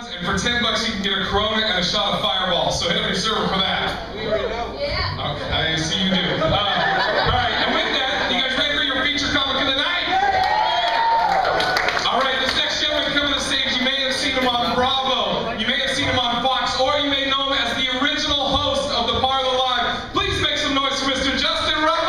And for $10 you can get a Corona and a shot of Fireball. So hit up your server for that. We already know. Yeah. Okay, I see you do. All right, and with that, you guys ready for your feature comic of the night? All right, this next gentleman coming to the stage, you may have seen him on Bravo, you may have seen him on Fox, or you may know him as the original host of the Parlor Live. Please make some noise for Mr. Justin Rupple!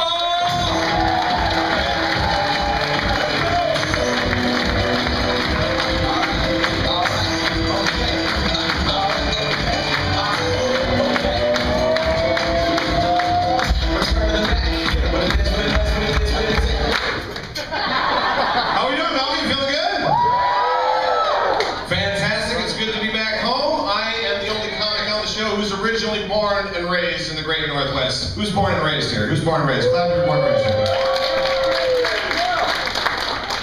Who's originally born and raised in the Great Northwest? Who's born and raised here? Who's born and raised? Glad you're born and raised here.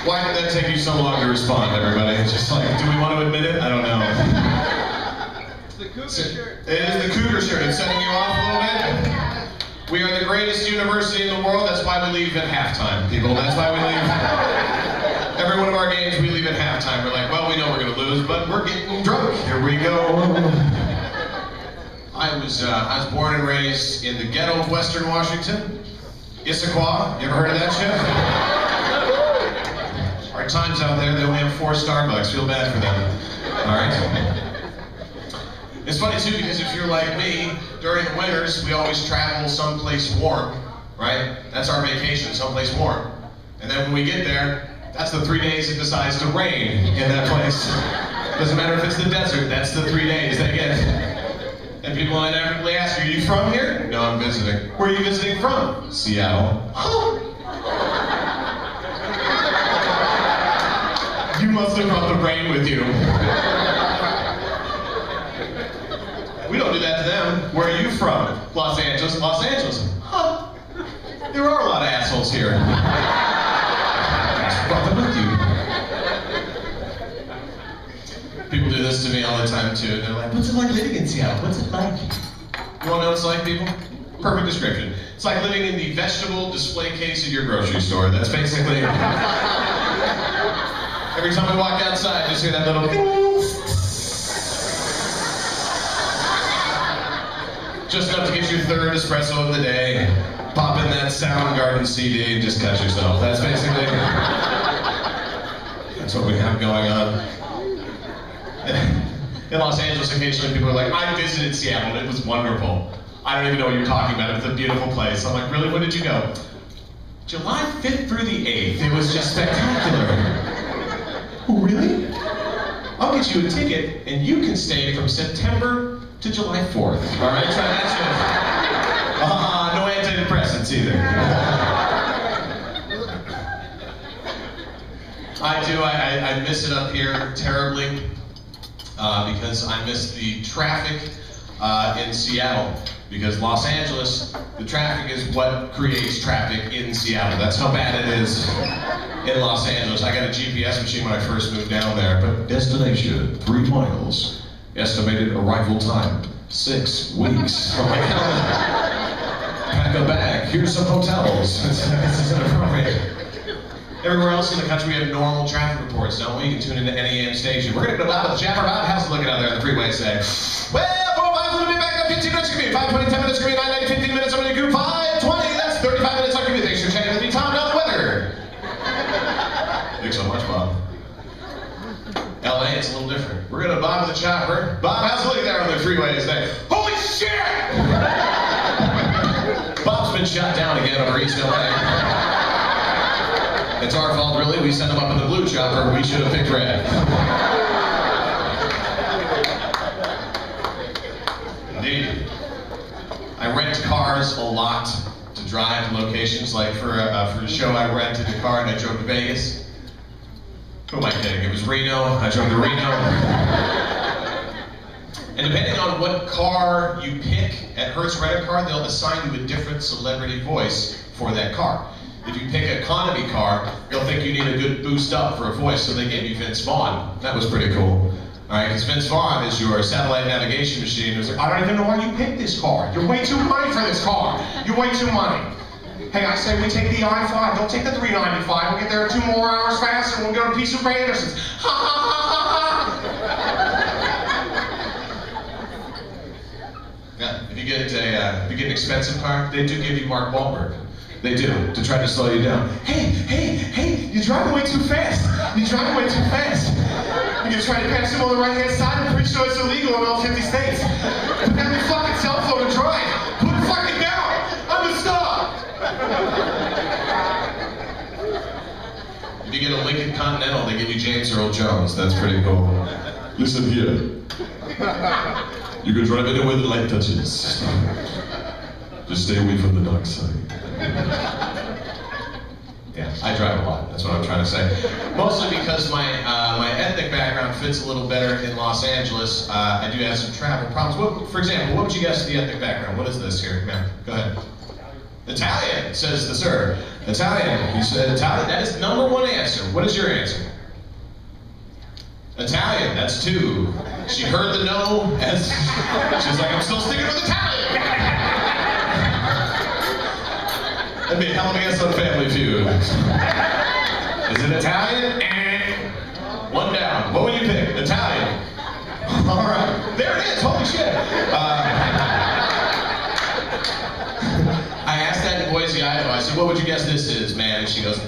Why did that take you so long to respond, everybody? Just like, do we want to admit it? I don't know. It's the Cougar shirt. It is the Cougar shirt. It's setting you off a little bit. We are the greatest university in the world. That's why we leave at halftime, people. That's why we leave. Every one of our games, we leave at halftime. We're like, well, we know we're going to lose, but we're getting drunk. Here we go. I was born and raised in the ghetto of Western Washington. Issaquah, you ever heard of that shit? Our times out there, they only have 4 Starbucks. Feel bad for them. All right? It's funny too, because if you're like me, during the winters, we always travel someplace warm, right? That's our vacation, someplace warm. And then when we get there, that's the 3 days it decides to rain in that place. Doesn't matter if it's the desert, that's the 3 days they get. And people inevitably ask, are you from here? No, I'm visiting. Where are you visiting from? Seattle. Huh. You must have brought the rain with you. We don't do that to them. Where are you from? Los Angeles. Los Angeles. Huh. There are a lot of assholes here. Just brought them with you. People do this to me all the time too. They're like, what's it like living in Seattle? What's it like? You wanna know what it's like, people? Perfect description. It's like living in the vegetable display case at your grocery store. That's basically it. Every time we walk outside, you just hear that little ding. Just enough to get your 3rd espresso of the day. Pop in that Soundgarden CD and just cut yourself. That's basically that's what we have going on. In Los Angeles, occasionally people are like, I visited Seattle, it was wonderful. I don't even know what you're talking about, it's a beautiful place. I'm like, really, when did you go? July 5th through the 8th, it was just spectacular. Oh, really? I'll get you a ticket, and you can stay from September to July 4th. All right, try that shit. No antidepressants either. I do, I miss it up here terribly. Because I miss the traffic in Seattle. Because Los Angeles, the traffic is what creates traffic in Seattle. That's how bad it is in Los Angeles. I got a GPS machine when I first moved down there, but destination, 3 miles. Estimated arrival time, 6 weeks. Pack a bag, here's some hotels. This is inappropriate. Everywhere else in the country, we have normal traffic reports, don't we? You can tune into any AM station. We're going to go out with the Japper Out. How's it looking out there on the freeway today? Well, 4 miles, we'll be back up 15 minutes. It's going to be 5:20, 10 minutes. It's going to be 9:90, 15 minutes. I'm going to do 5:20. That's 35 minutes. I'll give you thanks for checking with me. Tom, now the weather. Thanks so much, Bob. LA, it's a little different. We're going to Bob with the Chopper. Bob, how's it looking there on the freeway today? Holy shit! Bob's been shot down again over East LA. It's our fault, really. We sent him up in the blue chopper. We should have picked red. Indeed. I rent cars a lot to drive to locations. Like for a show, I rented a car and I drove to Vegas. Who am I kidding? It was Reno. I drove to Reno. And depending on what car you pick at Hertz Rent a Car, they'll assign you a different celebrity voice for that car. If you pick an economy car, they'll think you need a good boost up for a voice, so they gave you Vince Vaughn. That was pretty cool. All right, because Vince Vaughn is your satellite navigation machine. It was like, I don't even know why you picked this car. You're way too money for this car. You're way too money. Hey, I say we take the I-5. Don't take the 395. We'll get there 2 more hours faster and we'll get a piece of Anderson's. Ha ha ha ha ha! get an expensive car, they do give you Mark Wahlberg. They do, to try to slow you down. Hey, you're driving way too fast. You're driving way too fast. You're gonna try to pass him on the right-hand side. I'm pretty sure it's illegal in all 50 states. Put down your fucking cell phone and drive. Put it fucking down. I'm a star. If you get a Lincoln Continental, they give you James Earl Jones. That's pretty cool. Listen here. You can drive anywhere the light touches. Just stay away from the dark side. Yeah, I drive a lot. That's what I'm trying to say. Mostly because my ethnic background fits a little better in Los Angeles. I do have some travel problems. For example, what would you guess the ethnic background? What is this here? Man, go ahead. Italian, says the sir. Italian. You said Italian. That is number one answer. What is your answer? Italian. That's 2. She heard the no as she's like, I'm still sticking with Italian. That'd be a hell of a guess on Family Feud. Is it Italian? 1 down. What would you pick? Italian. All right. There it is. Holy shit. I asked that in Boise, Idaho. I said, what would you guess this is, man? And she goes,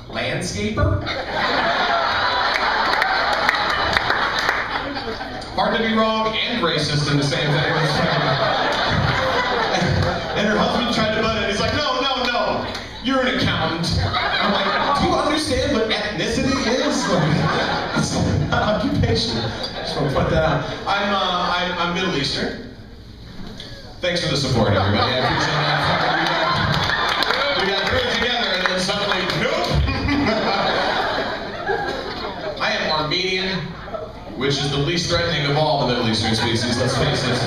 landscaper? Hard to be wrong and racist in the same thing. And her husband tried to butt in. He's like, no, you're an accountant. I'm like, do you understand what ethnicity is? Like, it's not occupation. Just want to put that out. I'm Middle Eastern. Thanks for the support, everybody. I appreciate that. We got through it together, and then suddenly, nope. I am Armenian, which is the least threatening of all the Middle Eastern species. Let's face it.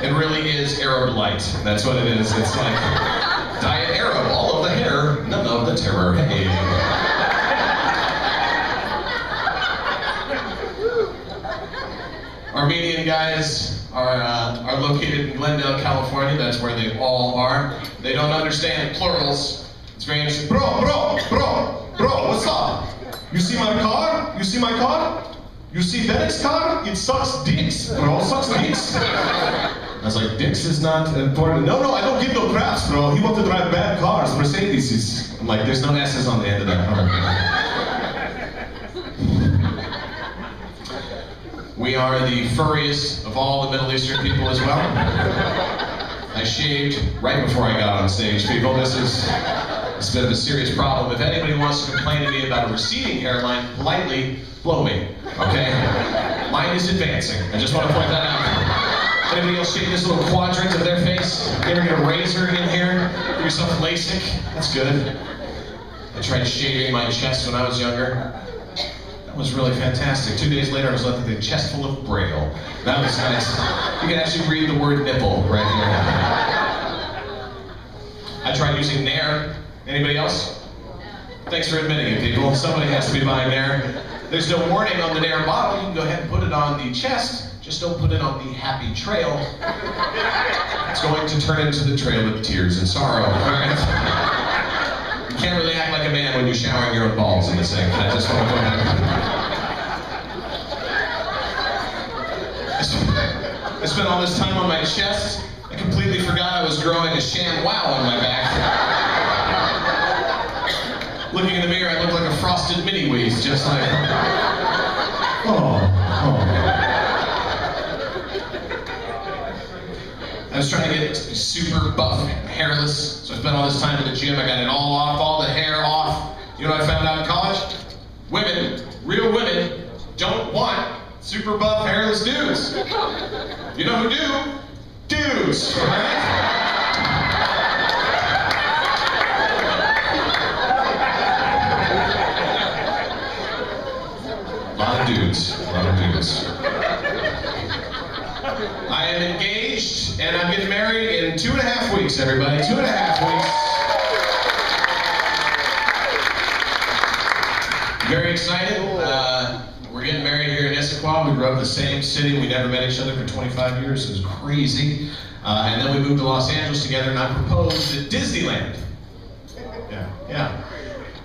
It really is Arab light. That's what it is. It's like diet Arab. All of the hair, none of the terror. Hey. Armenian guys are located in Glendale, California. That's where they all are. They don't understand plurals. It's very interesting. Bro, what's up? You see my car? You see my car? You see Derek's car? It sucks dicks, bro. Sucks dicks. I was like, dicks is not important. No, I don't give no craps, bro. He wants to drive bad cars, Mercedes. I'm like, there's no S's on the end of that car. We are the furriest of all the Middle Eastern people as well. I shaved right before I got on stage, people. It's a bit of a serious problem. If anybody wants to complain to me about a receding hairline, politely blow me, okay? Mine is advancing. I just want to point that out. Anybody else shave this little quadrant of their face? You ever get a razor in here? Give yourself LASIK? That's good. I tried shaving my chest when I was younger. That was really fantastic. 2 days later, I was left with a chest full of braille. That was nice. You can actually read the word nipple right here. I tried using Nair. Anybody else? Thanks for admitting it, people. Somebody has to be buying Nair. There's no warning on the Nair bottle. You can go ahead and put it on the chest. Just don't put it on the happy trail. It's going to turn into the trail of tears and sorrow. All right? You can't really act like a man when you're showering your own balls in the sink. I just want to put that. I spent all this time on my chest. I completely forgot I was growing a sham wow on my back. Looking in the mirror, I look like a frosted mini-wheeze, just like, I was trying to get super buff, hairless, so I spent all this time in the gym. I got it all off, all the hair off. You know what I found out in college? Women, real women, don't want super buff, hairless dudes. You know who do? Dudes, right? A lot of dudes. I am engaged, and I'm getting married in 2.5 weeks, everybody. 2.5 weeks. Very excited. We're getting married here in Issaquah. We grew up in the same city. We never met each other for 25 years. It was crazy. And then we moved to Los Angeles together, and I proposed at Disneyland. Yeah,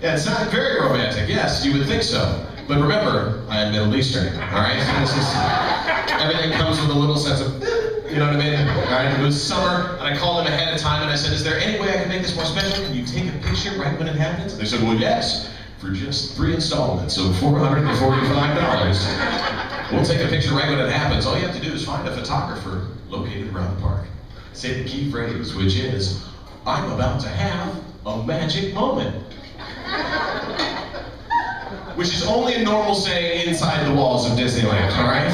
it sounded very romantic. Yes, you would think so. But remember, I am Middle Eastern, all right? Everything comes with a little sense of, You know what I mean? Alright, it was summer, and I called them ahead of time, and I said, is there any way I can make this more special? Can you take a picture right when it happens? They said, well, yes, for just 3 installments of $445. We'll take a picture right when it happens. All you have to do is find a photographer located around the park. Say the key phrase, which is, I'm about to have a magic moment. Which is only a normal saying inside the walls of Disneyland, alright?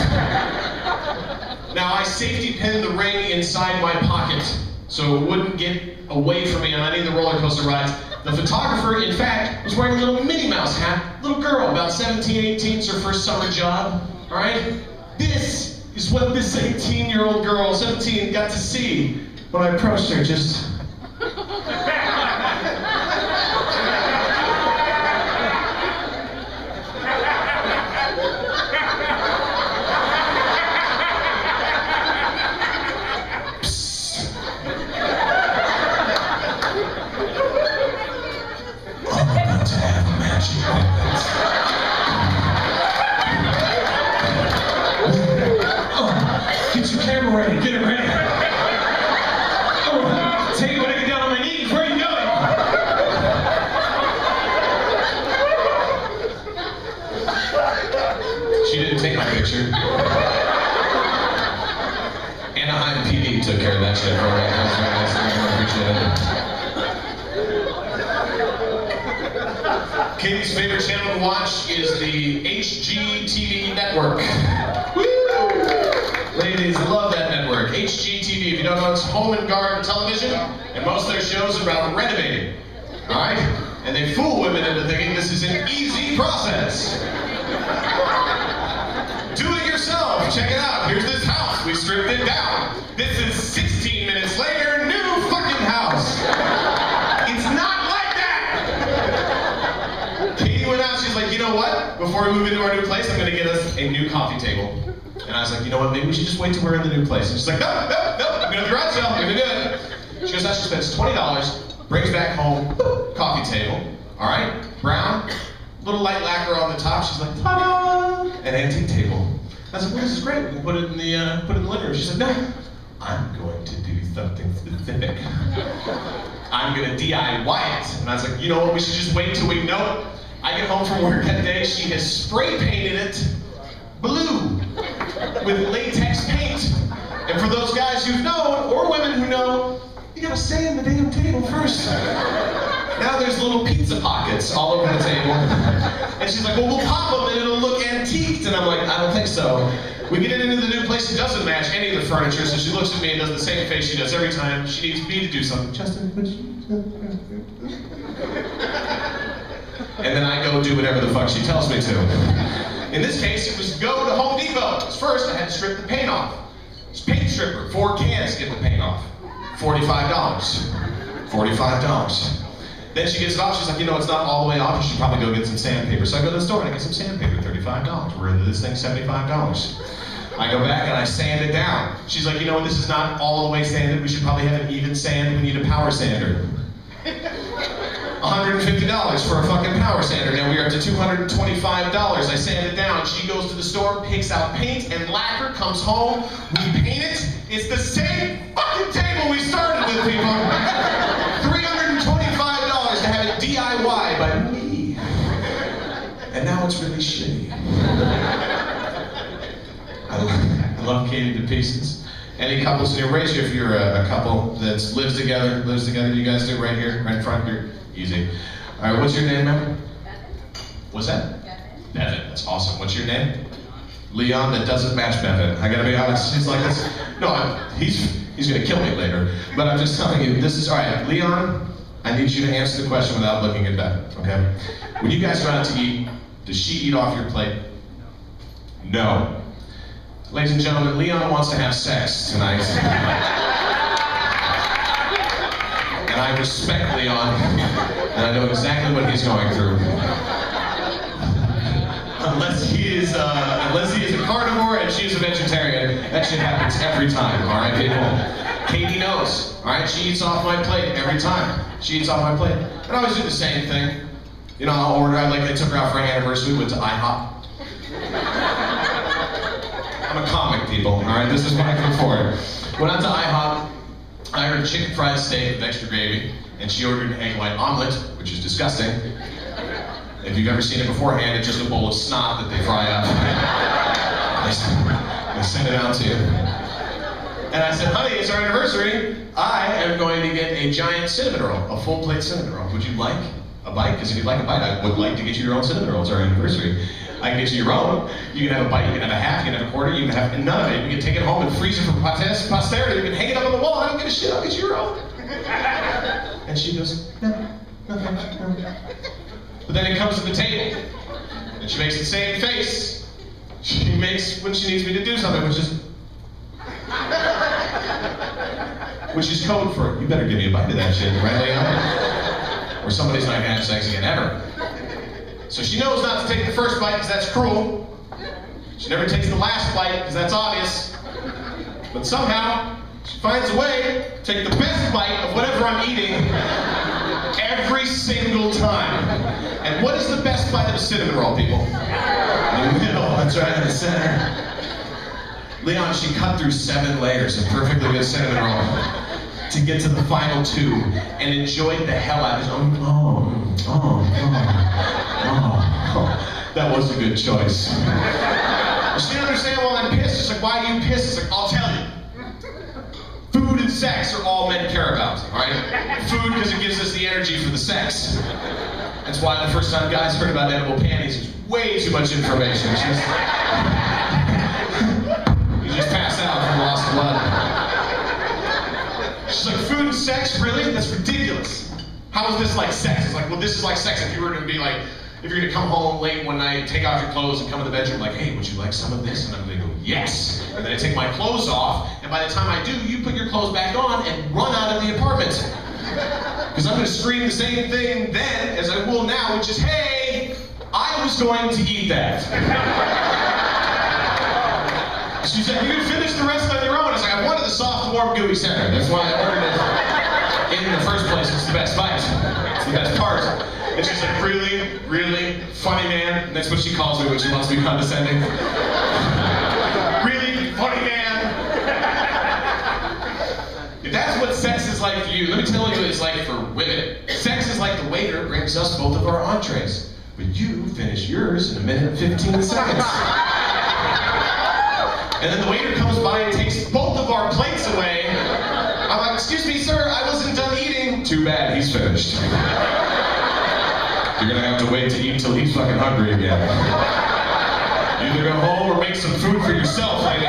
Now, I safety pinned the ring inside my pocket so it wouldn't get away from me on any of the roller coaster rides. The photographer, in fact, was wearing a little Minnie Mouse hat. Little girl, about 17, 18, it's her first summer job, alright? This is what this 18-year-old girl, 17, got to see when I approached her, just... Get your camera ready, get it ready. Oh, tell you when I get down on my knees, where are you going? She didn't take my picture. Anaheim PD took care of that shit for me. That's very nice. I appreciate it. Katie's favorite channel to watch is the HGTV network. Woo! Ladies love that network. HGTV, if you don't know, it's Home and Garden Television, and most of their shows are about renovating. Alright? And they fool women into thinking this is an easy process. Do it yourself. Check it out. Here's this house. We stripped it down. This is 16 minutes later, new fucking house. It's not like that. Katie went out, she's like, you know what? Before we move into our new place, I'm going to get us a new coffee table. And I was like, you know what, maybe we should just wait till we're in the new place. And she's like, no, I'm going to garage sale, I'm going to do it. She goes out, she spends $20, brings back home, coffee table, all right, brown, little light lacquer on the top. She's like, ta-da, an antique table. I was like, well, this is great, we can put it in the living room. She said, no, I'm going to do something specific. I'm going to DIY it. And I was like, you know what, we should just wait till we know it. I get home from work that day, she has spray painted it blue with latex paint. And for those guys who've known, or women who know, you gotta sand the damn table first. Now there's little pizza pockets all over the table. And she's like, well, we'll pop them and it'll look antiqued. And I'm like, I don't think so. We get it into the new place, it doesn't match any of the furniture, so she looks at me and does the same face she does every time she needs me to do something. Justin, would you? And then I go do whatever the fuck she tells me to. In this case, it was go to Home Depot. First, I had to strip the paint off. It's paint stripper, 4 cans to get the paint off. $45. $45. Then she gets it off, she's like, you know, it's not all the way off, you should probably go get some sandpaper. So I go to the store and I get some sandpaper, $35. We're into this thing, $75. I go back and I sand it down. She's like, you know what, this is not all the way sanded, we should probably have an even sand, we need a power sander. $150 for a fucking power sander. Now we are up to $225. I sand it down. She goes to the store, picks out paint and lacquer, comes home, we paint it. It's the same fucking table we started with, people. $325 to have it DIY by me. And now it's really shitty. I love Katie to pieces. Any couples in your race, if you're a couple that lives together, you guys do right here, right in front here. Easy. All right, what's your name, ma'am? What's that? Bevan. That's awesome. What's your name? Leon. That doesn't match Bevan. I gotta be honest. He's like this. No, he's gonna kill me later. But I'm just telling you, this is all right. Leon, I need you to answer the question without looking at Bevan. Okay? When you guys go out to eat, does she eat off your plate? No. Ladies and gentlemen, Leon wants to have sex tonight. And I respect Leon, and I know exactly what he's going through. Unless he is a carnivore and she's a vegetarian, that shit happens every time, all right, people? Katie knows, all right? She eats off my plate every time. She eats off my plate. And I always do the same thing. You know, I'll order, I took her out for an anniversary, we went to IHOP. I'm a comic, people, all right? This is what I can afford. Went out to IHOP, I ordered a chicken fried steak with extra gravy, and she ordered an egg white omelet, which is disgusting. If you've ever seen it beforehand, it's just a bowl of snot that they fry up. They send it out to you. And I said, honey, it's our anniversary. I am going to get a giant cinnamon roll, a full plate cinnamon roll. Would you like a bite? Because if you'd like a bite, I would like to get you your own cinnamon roll. It's our anniversary. I can get you your own. You can have a bite, you can have a half, you can have a quarter, you can have none of it. You can take it home and freeze it for posterity. You can hang it up on the wall. I don't give a shit. I'll get you your own. And she goes, no. But then it comes to the table, and she makes the same face she makes when she needs me to do something, which is code for, you better give me a bite of that shit, right, Leon? Or somebody's not gonna have sex again, ever. So she knows not to take the first bite, because that's cruel. She never takes the last bite, because that's obvious. But somehow, she finds a way to take the best bite of whatever I'm eating every single time. And what is the best bite of a cinnamon roll, people? In the middle, that's right, in the center. Leon, she cut through 7 layers of perfectly good cinnamon roll to get to the final 2 and enjoyed the hell out of it. That was a good choice. She didn't understand why I'm pissed. She's like, why are you pissed? It's like, I'll tell you. Food and sex are all men care about, right? Food because it gives us the energy for the sex. That's why the first time guys heard about edible panties, it was way too much information. You just passed out from lost blood. She's like, food and sex, really? That's ridiculous. How is this like sex? It's like, well, this is like sex if you were to be like, if you're gonna come home late one night, take off your clothes and come in the bedroom like, hey, would you like some of this? And I'm gonna go, yes. And then I take my clothes off, and by the time I do, you put your clothes back on and run out of the apartment. Because I'm gonna scream the same thing then as I will now, which is, hey, I was going to eat that. She said, you can finish the rest on your own. I was like, I wanted the soft, warm, gooey center. That's why I ordered it in the first place. It's the best bite. It's the best part. And she's like, really, really funny man. And that's what she calls me when she wants to be condescending. Really funny man. If that's what sex is like for you, let me tell you what it's like for women. Sex is like the waiter brings us both of our entrees. But you finish yours in 1 minute and 15 seconds. And then the waiter comes by and takes both of our plates away. I'm like, excuse me, sir, I wasn't done eating. Too bad, he's finished. You're gonna have to wait to eat till he's fucking hungry again. You either go home or make some food for yourself, lady.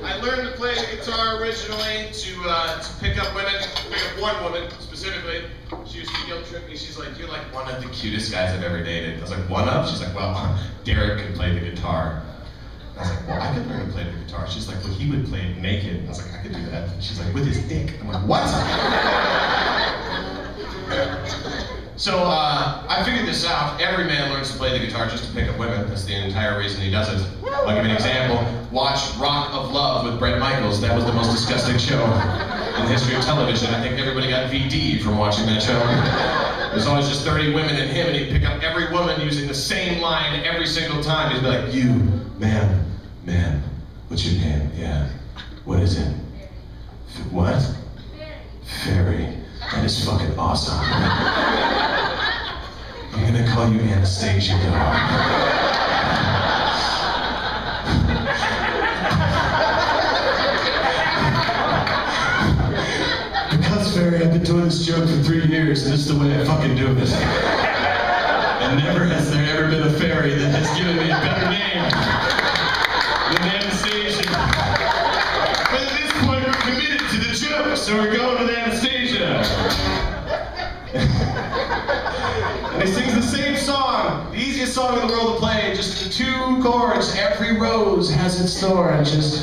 I learned to play the guitar originally to pick up women, pick up one woman specifically. She was guilt trip me. She's like, you're like one of the cutest guys I've ever dated. I was like, one of? She's like, well, Derek can play the guitar. I was like, well, I could learn to play the guitar. She's like, well, he would play it naked. I was like, I could do that. And she's like, with his dick. I'm like, what? So I figured this out. Every man learns to play the guitar just to pick up women. That's the entire reason he does it. I'll give you an example. Watch Rock of Love with Bret Michaels. That was the most disgusting show in the history of television. I think everybody got VD from watching that show. There's always just 30 women and him, and he'd pick up every woman using the same line every single time. He'd be like, you, man, what's your name? Yeah. What is it? What? Fairy. That is fucking awesome. I'm gonna call you Anastasia, though. Because, Fairy, I've been doing this joke for 3 years, and this is the way I fucking do it. And never has there ever been a fairy that has given me a better name than Anastasia. But at this point, we're committed to the joke, so we're going with Anastasia. And he sings the same song, the easiest song in the world to play, just the 2 chords. Every rose has its thorn, just...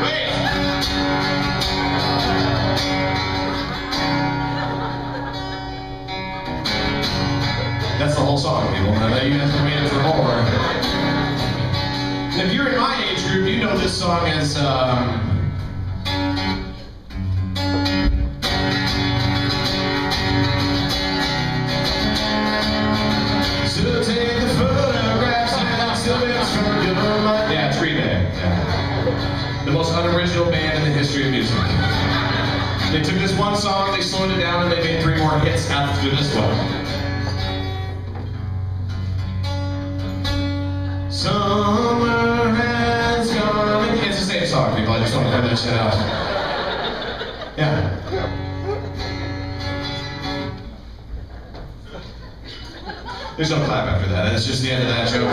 Wait! That's the whole song, people. I know you guys are waiting for more. And if you're in my age group, you know this song as, history of music. They took this one song, they slowed it down, and they made 3 more hits after this one. Summer has gone. It's the same song, people. I just want to play that shit out. Yeah. There's no clap after that. It's just the end of that joke.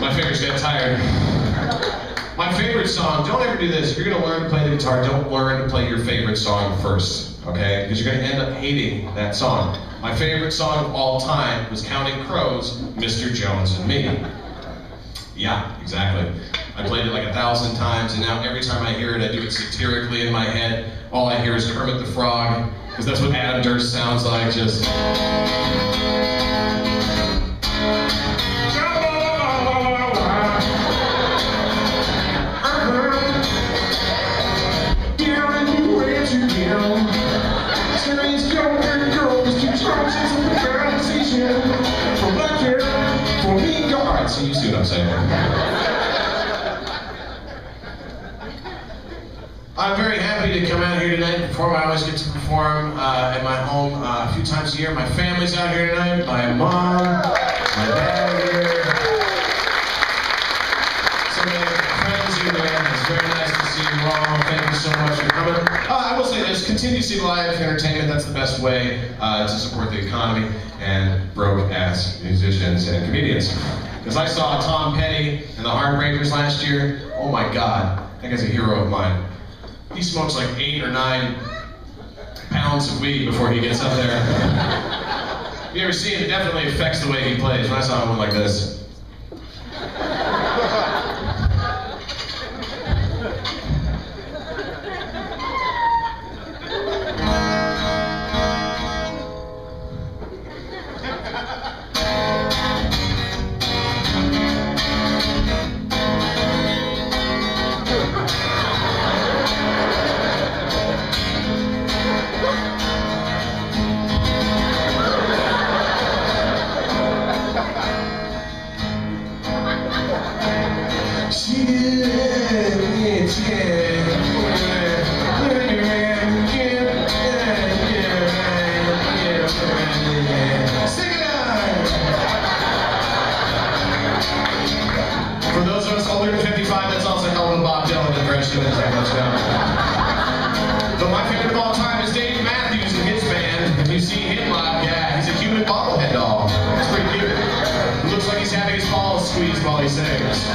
My fingers get tired. My favorite song, don't ever do this. If you're going to learn to play the guitar, don't learn to play your favorite song first, okay? Because you're going to end up hating that song. My favorite song of all time was Counting Crows, Mr. Jones and Me. Yeah, exactly. I played it like 1,000 times, and now every time I hear it, I do it satirically in my head. All I hear is Kermit the Frog, because that's what Adam Durst sounds like, just... Alright, so you see what I'm saying. I'm very happy to come out here tonight and perform. I always get to perform at my home a few times a year. My family's out here tonight. My mom, my dad are here. So many friends here, man. It's very nice to see you all. Thank you so much for coming. I will say this, continue to see live entertainment. That's the best way to support the economy and broke-ass musicians and comedians. Because I saw Tom Petty and the Heartbreakers last year. Oh my God, that guy's a hero of mine. He smokes like 8 or 9 pounds of weed before he gets up there. You ever see him? It definitely affects the way he plays. When I saw him, I went like this. For those of us older than 55, that's also hell of a Bob Dylan impression. But my favorite of all time is Dave Matthews and his band. If you see him live, yeah, he's a human bobblehead doll. It's pretty cute. He looks like he's having his balls squeezed while he sings.